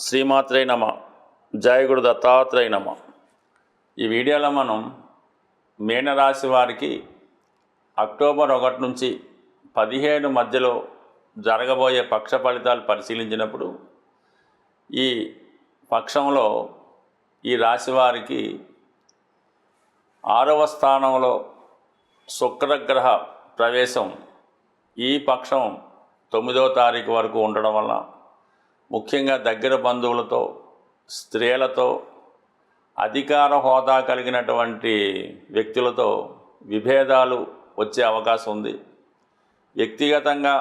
శ్రీమాత్రే నమ. జయ గురు దత్తాత్రేయ నమ. ఈ వీడియోలో మనం మీనరాశి వారికి అక్టోబర్ 1 నుంచి 17 మధ్యలో జరగబోయే పక్ష ఫలితాలు పరిశీలించినప్పుడు ఈ పక్షంలో ఈ రాశి వారికి 6వ స్థానంలో శుక్రగ్రహ ప్రవేశం ఈ పక్షం 9వ తారీఖు వరకు ఉండడం వల్ల ముఖ్యంగా దగ్గర బంధువులతో, స్త్రీలతో, అధికార హోదా కలిగినటువంటి వ్యక్తులతో విభేదాలు వచ్చే అవకాశం ఉంది. వ్యక్తిగతంగా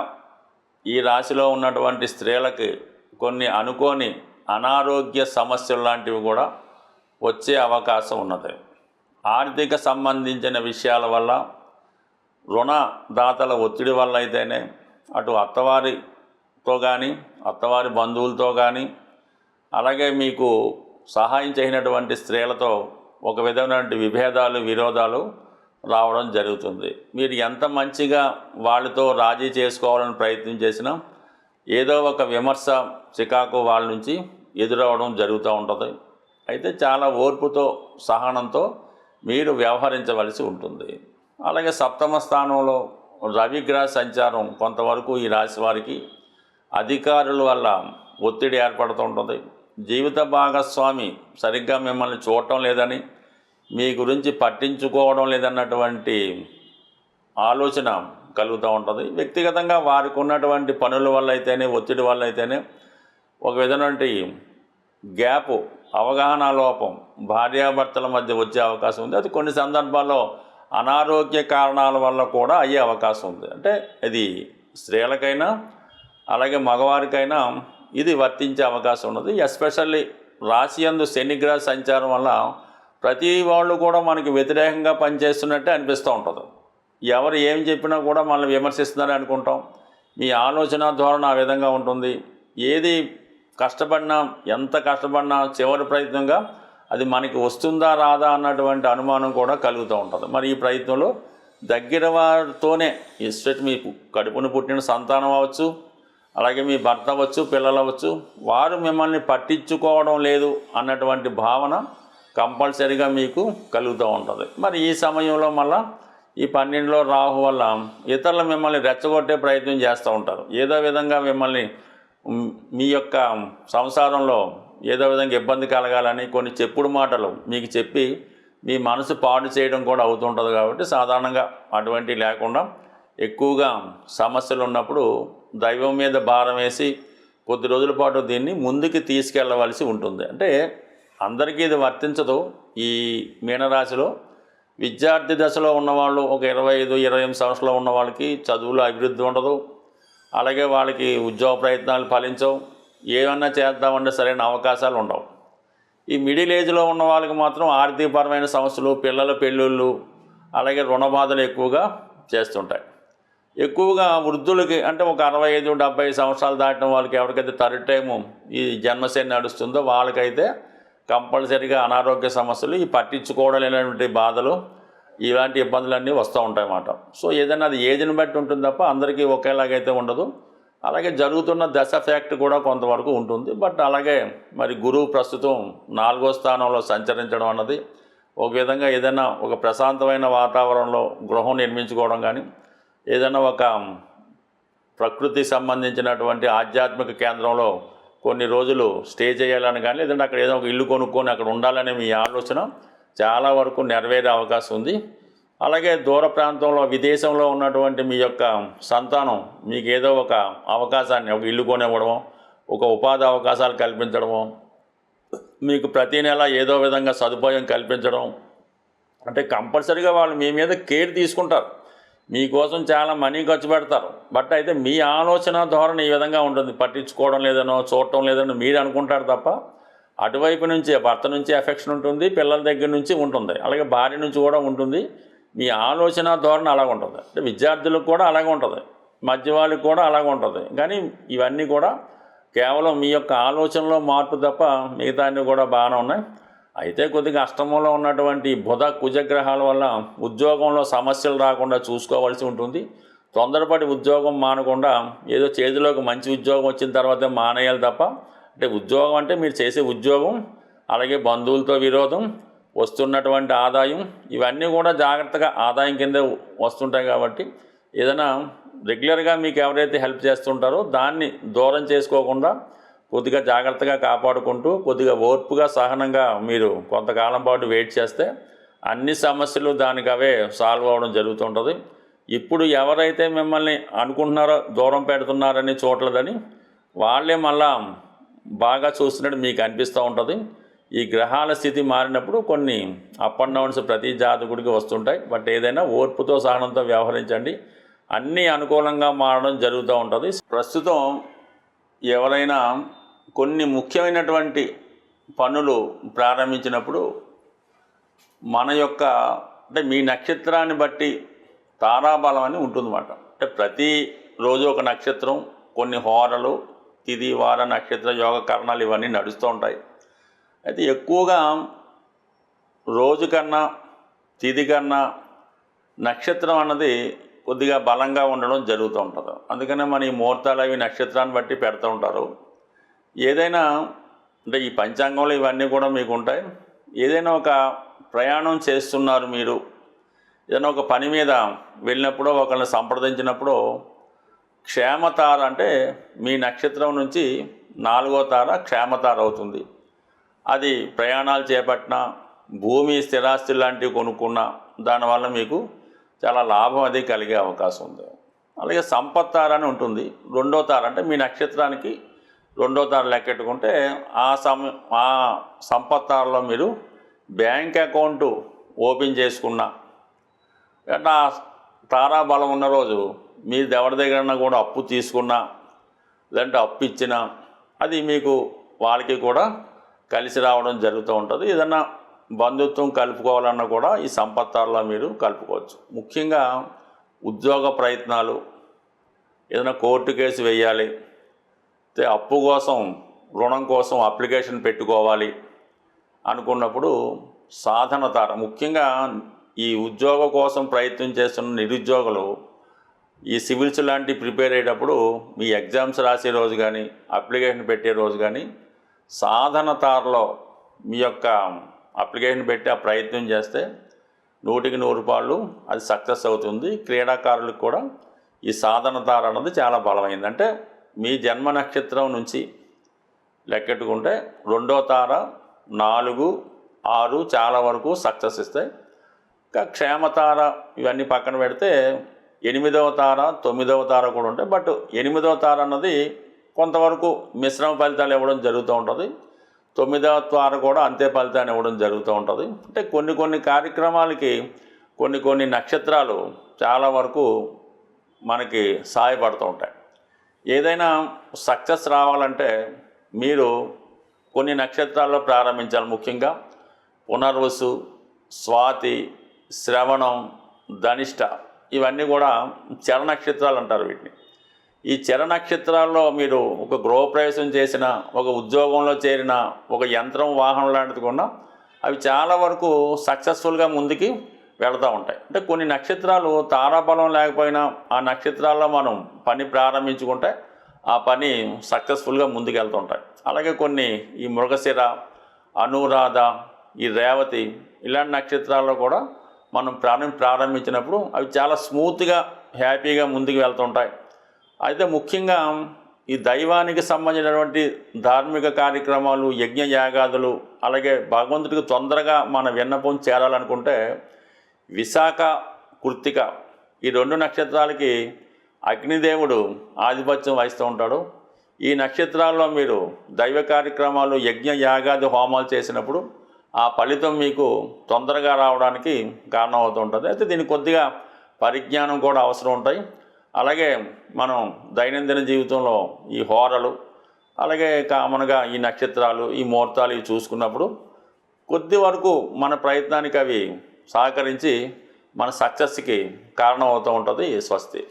ఈ రాశిలో ఉన్నటువంటి స్త్రీలకి కొన్ని అనుకోని అనారోగ్య సమస్యలు లాంటివి కూడా వచ్చే అవకాశం ఉన్నది. ఆర్థిక సంబంధించిన విషయాల వల్ల, రుణదాతల ఒత్తిడి వల్ల అయితేనే అటు అత్తవారితో కానీ, అత్తవారి బంధువులతో కానీ, అలాగే మీకు సహాయం చేయనటువంటి స్త్రీలతో ఒక విధమైనటువంటి విభేదాలు, విరోధాలు రావడం జరుగుతుంది. మీరు ఎంత మంచిగా వాళ్ళతో రాజీ చేసుకోవాలని ప్రయత్నం చేసినా ఏదో ఒక విమర్శ, చికాకు వాళ్ళ నుంచి ఎదురవడం జరుగుతూ ఉంటుంది. అయితే చాలా ఓర్పుతో, సహనంతో మీరు వ్యవహరించవలసి ఉంటుంది. అలాగే 7వ స్థానంలో రవిగ్రహ సంచారం కొంతవరకు ఈ రాశి వారికి అధికారుల వల్ల ఒత్తిడి ఏర్పడుతూ ఉంటుంది. జీవిత భాగస్వామి సరిగ్గా మిమ్మల్ని చూడటం లేదని, మీ గురించి పట్టించుకోవడం లేదన్నటువంటి ఆలోచన కలుగుతూ ఉంటుంది. వ్యక్తిగతంగా వారికి ఉన్నటువంటి పనుల వల్ల అయితేనే, ఒత్తిడి వల్ల అయితేనే ఒక విధమైనటువంటి గ్యాపు, అవగాహన లోపం భార్యాభర్తల మధ్య వచ్చే అవకాశం ఉంది. అది కొన్ని సందర్భాల్లో అనారోగ్య కారణాల వల్ల కూడా అయ్యే అవకాశం ఉంది. అంటే ఇది స్త్రీలకైనా అలాగే మగవారికైనా ఇది వర్తించే అవకాశం ఉన్నది. ఎస్పెషల్లీ రాశి యందు శనిగ్రహ సంచారం వల్ల ప్రతి వాళ్ళు కూడా మనకి వ్యతిరేకంగా పనిచేస్తున్నట్టే అనిపిస్తూ ఉంటుంది. ఎవరు ఏం చెప్పినా కూడా మనల్ని విమర్శిస్తున్నారని అనుకుంటాం. మీ ఆలోచన ధోరణి ఆ విధంగా ఉంటుంది. ఏది కష్టపడినా, ఎంత కష్టపడినా చివరి ప్రయత్నంగా అది మనకి వస్తుందా రాదా అన్నటువంటి అనుమానం కూడా కలుగుతూ ఉంటుంది. మరి ఈ ప్రయత్నంలో దగ్గర వారితోనే, మీ కడుపును పుట్టిన సంతానం అవ్వచ్చు, అలాగే మీ భర్త అవ్వచ్చు, పిల్లలు అవ్వచ్చు, వారు మిమ్మల్ని పట్టించుకోవడం లేదు అన్నటువంటి భావన కంపల్సరీగా మీకు కలుగుతూ ఉంటుంది. మరి ఈ సమయంలో మళ్ళీ ఈ 12లో రాహు వల్ల ఇతరులు మిమ్మల్ని రెచ్చగొట్టే ప్రయత్నం చేస్తూ ఉంటారు. ఏదో విధంగా మిమ్మల్ని మీ యొక్క సంసారంలో ఏదో విధంగా ఇబ్బంది కలగాలని కొన్ని చెప్పుడు మాటలు మీకు చెప్పి మీ మనసు పాడు చేయడం కూడా అవుతుంటుంది. కాబట్టి సాధారణంగా అటువంటివి లేకుండా ఎక్కువగా సమస్యలు ఉన్నప్పుడు దైవం మీద భారం వేసి కొద్ది రోజుల పాటు దీన్ని ముందుకు తీసుకెళ్ళవలసి ఉంటుంది. అంటే అందరికీ ఇది వర్తించదు. ఈ మీనరాశిలో విద్యార్థి దశలో ఉన్నవాళ్ళు, ఒక 25-28 సంవత్సరాలు ఉన్న వాళ్ళకి చదువులో అభివృద్ధి ఉండదు. అలాగే వాళ్ళకి ఉద్యోగ ప్రయత్నాలు ఫలించవు. ఏమన్నా చేద్దామంటే సరైన అవకాశాలు ఉండవు. ఈ మిడిల్ ఏజ్లో ఉన్న వాళ్ళకి మాత్రం ఆర్థికపరమైన సమస్యలు, పిల్లల పెళ్ళిళ్ళు, అలాగే రుణ బాధలు ఎక్కువగా చేస్తుంటాయి. ఎక్కువగా వృద్ధులకి, అంటే ఒక 65-70 సంవత్సరాలు దాటిన వాళ్ళకి ఎవరికైతే థర్డ్ టైము ఈ జన్మశని నడుస్తుందో వాళ్ళకైతే కంపల్సరీగా అనారోగ్య సమస్యలు, ఈ పట్టించుకోవడం లేనటువంటి బాధలు, ఇలాంటి ఇబ్బందులన్నీ వస్తూ ఉంటాయి అన్నమాట. సో ఏదైనా అది ఏజ్ని బట్టి ఉంటుంది తప్ప అందరికీ ఒకేలాగైతే ఉండదు. అలాగే జరుగుతున్న దశ ఫ్యాక్ట్ కూడా కొంతవరకు ఉంటుంది. బట్ అలాగే మరి గురువు ప్రస్తుతం 4వ స్థానంలో సంచరించడం అన్నది ఒక విధంగా ఏదైనా ఒక ప్రశాంతమైన వాతావరణంలో గృహం నిర్మించుకోవడం కానీ, ఏదైనా ఒక ప్రకృతి సంబంధించినటువంటి ఆధ్యాత్మిక కేంద్రంలో కొన్ని రోజులు స్టే చేయాలని కానీ, లేదంటే అక్కడ ఏదో ఒక ఇల్లు కొనుక్కొని అక్కడ ఉండాలనే మీ ఆలోచన చాలా వరకు నెరవేరే అవకాశం ఉంది. అలాగే దూర ప్రాంతంలో, విదేశంలో ఉన్నటువంటి మీ యొక్క సంతానం మీకు ఏదో ఒక అవకాశాన్ని, ఒక ఇల్లు కొనివ్వడమో, ఒక ఉపాధి అవకాశాలు కల్పించడమో, మీకు ప్రతీ నెల ఏదో విధంగా సదుపాయం కల్పించడం, అంటే కంపల్సరీగా వాళ్ళు మీ మీద కేర్ తీసుకుంటారు. మీకోసం చాలా మనీ ఖర్చు పెడతారు. బట్ అయితే మీ ఆలోచన ధోరణి ఈ విధంగా ఉంటుంది. పట్టించుకోవడం లేదనో, చూడటం లేదనో మీరు అనుకుంటారు తప్ప అటువైపు నుంచి భర్త నుంచి ఎఫెక్షన్ ఉంటుంది, పిల్లల దగ్గర నుంచి ఉంటుంది, అలాగే భార్య నుంచి కూడా ఉంటుంది. మీ ఆలోచన ధోరణి అలాగ ఉంటుంది. అంటే విద్యార్థులకు కూడా అలాగే ఉంటుంది, మధ్య వాళ్ళకి కూడా అలాగే ఉంటుంది. కానీ ఇవన్నీ కూడా కేవలం మీ యొక్క ఆలోచనలో మార్పు తప్ప మిగతా అన్నీ కూడా బాగానే ఉన్నాయి. అయితే కొద్దిగా అష్టమంలో ఉన్నటువంటి బుధ కుజగ్రహాల వల్ల ఉద్యోగంలో సమస్యలు రాకుండా చూసుకోవాల్సి ఉంటుంది. తొందరపడి ఉద్యోగం మానకుండా ఏదో చేతిలోకి మంచి ఉద్యోగం వచ్చిన తర్వాతే మానేయాలి తప్ప అంటే ఉద్యోగం అంటే మీరు చేసే ఉద్యోగం, అలాగే బంధువులతో విరోధం, వస్తున్నటువంటి ఆదాయం, ఇవన్నీ కూడా జాగ్రత్తగా ఆదాయం కింద వస్తుంటాయి. కాబట్టి ఏదైనా రెగ్యులర్గా మీకు ఎవరైతే హెల్ప్ చేస్తుంటారో దాన్ని దూరం చేసుకోకుండా కొద్దిగా జాగ్రత్తగా కాపాడుకుంటూ కొద్దిగా ఓర్పుగా సహనంగా మీరు కొంతకాలం పాటు వెయిట్ చేస్తే అన్ని సమస్యలు దానికి అవే సాల్వ్ అవ్వడం జరుగుతుంటుంది. ఇప్పుడు ఎవరైతే మిమ్మల్ని అనుకుంటున్నారో దూరం పెడుతున్నారని చూడలేదని వాళ్ళే మళ్ళా బాగా చూస్తున్నట్టు మీకు అనిపిస్తూ ఉంటుంది. ఈ గ్రహాల స్థితి మారినప్పుడు కొన్ని అప్ అండ్ డౌన్స్ ప్రతి జాతకుడికి వస్తుంటాయి. బట్ ఏదైనా ఓర్పుతో సహనంతో వ్యవహరించండి, అన్నీ అనుకూలంగా మారడం జరుగుతూ ఉంటుంది. ప్రస్తుతం ఎవరైనా కొన్ని ముఖ్యమైనటువంటి పనులు ప్రారంభించినప్పుడు మన యొక్క అంటే మీ నక్షత్రాన్ని బట్టి తారాబలం అని ఉంటుందన్నమాట. అంటే ప్రతిరోజు ఒక నక్షత్రం, కొన్ని హోరలు, తిథి, వార, నక్షత్ర, యోగ, కరణాలు ఇవన్నీ నడుస్తూ ఉంటాయి. అయితే ఎక్కువగా రోజు కన్నా తిథి కన్నా నక్షత్రం అన్నది కొద్దిగా బలంగా ఉండడం జరుగుతూ ఉంటుంది. అందుకనే మన ఈ ముహూర్తాలు అవి నక్షత్రాన్ని బట్టి పెడుతూ ఉంటారు. ఏదైనా అంటే ఈ పంచాంగంలో ఇవన్నీ కూడా మీకు ఉంటాయి. ఏదైనా ఒక ప్రయాణం చేస్తున్నారు, మీరు ఏదైనా ఒక పని మీద వెళ్ళినప్పుడు ఒకరిని సంప్రదించినప్పుడు క్షేమతార అంటే మీ నక్షత్రం నుంచి 4వ తార క్షేమతార అవుతుంది. అది ప్రయాణాలు చేపట్టిన, భూమి స్థిరాస్తులు లాంటివి కొనుక్కున్న దానివల్ల మీకు చాలా లాభం అది కలిగే అవకాశం ఉంది. అలాగే సంపత్తార అని ఉంటుంది. 2వ తార అంటే మీ నక్షత్రానికి 2వ తార లెక్కెట్టుకుంటే ఆ సంపత్తారలో మీరు బ్యాంక్ అకౌంటు ఓపెన్ చేసుకున్న అంటే ఆ తారాబలం ఉన్న రోజు మీరు ఎవరి దగ్గర కూడా అప్పు తీసుకున్నా లేదంటే అప్పు ఇచ్చినా అది మీకు వాళ్ళకి కూడా కలిసి రావడం జరుగుతూ ఉంటుంది. ఏదన్నా బంధుత్వం కలుపుకోవాలన్నా కూడా ఈ సంపత్తారలో మీరు కలుపుకోవచ్చు. ముఖ్యంగా ఉద్యోగ ప్రయత్నాలు, ఏదైనా కోర్టు కేసు వేయాలి, అప్పు కోసం రుణం కోసం అప్లికేషన్ పెట్టుకోవాలి అనుకున్నప్పుడు సాధన తార, ముఖ్యంగా ఈ ఉద్యోగ కోసం ప్రయత్నం చేస్తున్న నిరుద్యోగులు ఈ సివిల్స్ లాంటి ప్రిపేర్ అయ్యేటప్పుడు మీ ఎగ్జామ్స్ రాసే రోజు కానీ అప్లికేషన్ పెట్టే రోజు కానీ సాధన తారలో మీ యొక్క అప్లికేషన్ పెట్టి ఆ ప్రయత్నం చేస్తే 100కి 100 అది సక్సెస్ అవుతుంది. క్రీడాకారులకు కూడా ఈ సాధన తార అన్నది చాలా బలమైంది. అంటే మీ జన్మ నక్షత్రం నుంచి లెక్కెట్టుకుంటే 2వ తార, 4, 6 చాలా వరకు సక్సెస్ ఇస్తాయి. ఇంకా క్షేమతార ఇవన్నీ పక్కన పెడితే 8వ తార, 9వ తార కూడా ఉంటాయి. బట్ 8వ తార అన్నది కొంతవరకు మిశ్రమ ఫలితాలు ఇవ్వడం జరుగుతూ ఉంటుంది. 9వ తార కూడా అంతే ఫలితాన్ని ఇవ్వడం జరుగుతూ ఉంటుంది. అంటే కొన్ని కార్యక్రమాలకి కొన్ని నక్షత్రాలు చాలా వరకు మనకి సహాయపడుతూ ఉంటాయి. ఏదైనా సక్సెస్ రావాలంటే మీరు కొన్ని నక్షత్రాల్లో ప్రారంభించాలి. ముఖ్యంగా పునర్వసు, స్వాతి, శ్రవణం, ధనిష్ట ఇవన్నీ కూడా చర నక్షత్రాలు అంటారు వీటిని. ఈ చర నక్షత్రాల్లో మీరు ఒక గృహప్రవేశం చేసిన, ఒక ఉద్యోగంలో చేరిన, ఒక యంత్రం, వాహనం లాంటిది కొన్నా అవి చాలా వరకు సక్సెస్ఫుల్గా ముందుకి వెళుతూ ఉంటాయి. అంటే కొన్ని నక్షత్రాలు తారాబలం లేకపోయినా ఆ నక్షత్రాల్లో మనం పని ప్రారంభించుకుంటే ఆ పని సక్సెస్ఫుల్గా ముందుకు వెళ్తుంటాయి. అలాగే కొన్ని ఈ మృగశిర, అనురాధ, ఈ రేవతి ఇలాంటి నక్షత్రాల్లో కూడా మనం ప్రారంభించినప్పుడు అవి చాలా స్మూత్గా హ్యాపీగా ముందుకు వెళ్తుంటాయి. అయితే ముఖ్యంగా ఈ దైవానికి సంబంధించినటువంటి ధార్మిక కార్యక్రమాలు, యజ్ఞ యాగాదులు, అలాగే భగవంతుడికి తొందరగా మన విన్నపం చేరాలనుకుంటే విశాఖ, కృత్తిక ఈ 2 నక్షత్రాలకి అగ్నిదేవుడు ఆధిపత్యం వహిస్తూ ఉంటాడు. ఈ నక్షత్రాల్లో మీరు దైవ కార్యక్రమాలు, యజ్ఞ యాగాది హోమాలు చేసినప్పుడు ఆ ఫలితం మీకు తొందరగా రావడానికి కారణం అవుతూ ఉంటుంది. అయితే దీనికి కొద్దిగా పరిజ్ఞానం కూడా అవసరం ఉంటాయి. అలాగే మనం దైనందిన జీవితంలో ఈ హోరలు, అలాగే కామన్గా ఈ నక్షత్రాలు, ఈ ముహూర్తాలు ఇవి చూసుకున్నప్పుడు కొద్ది వరకు మన ప్రయత్నానికి అవి సహకరించి మన సక్సెస్కి కారణం అవుతూ ఉంటుంది. స్వస్తి.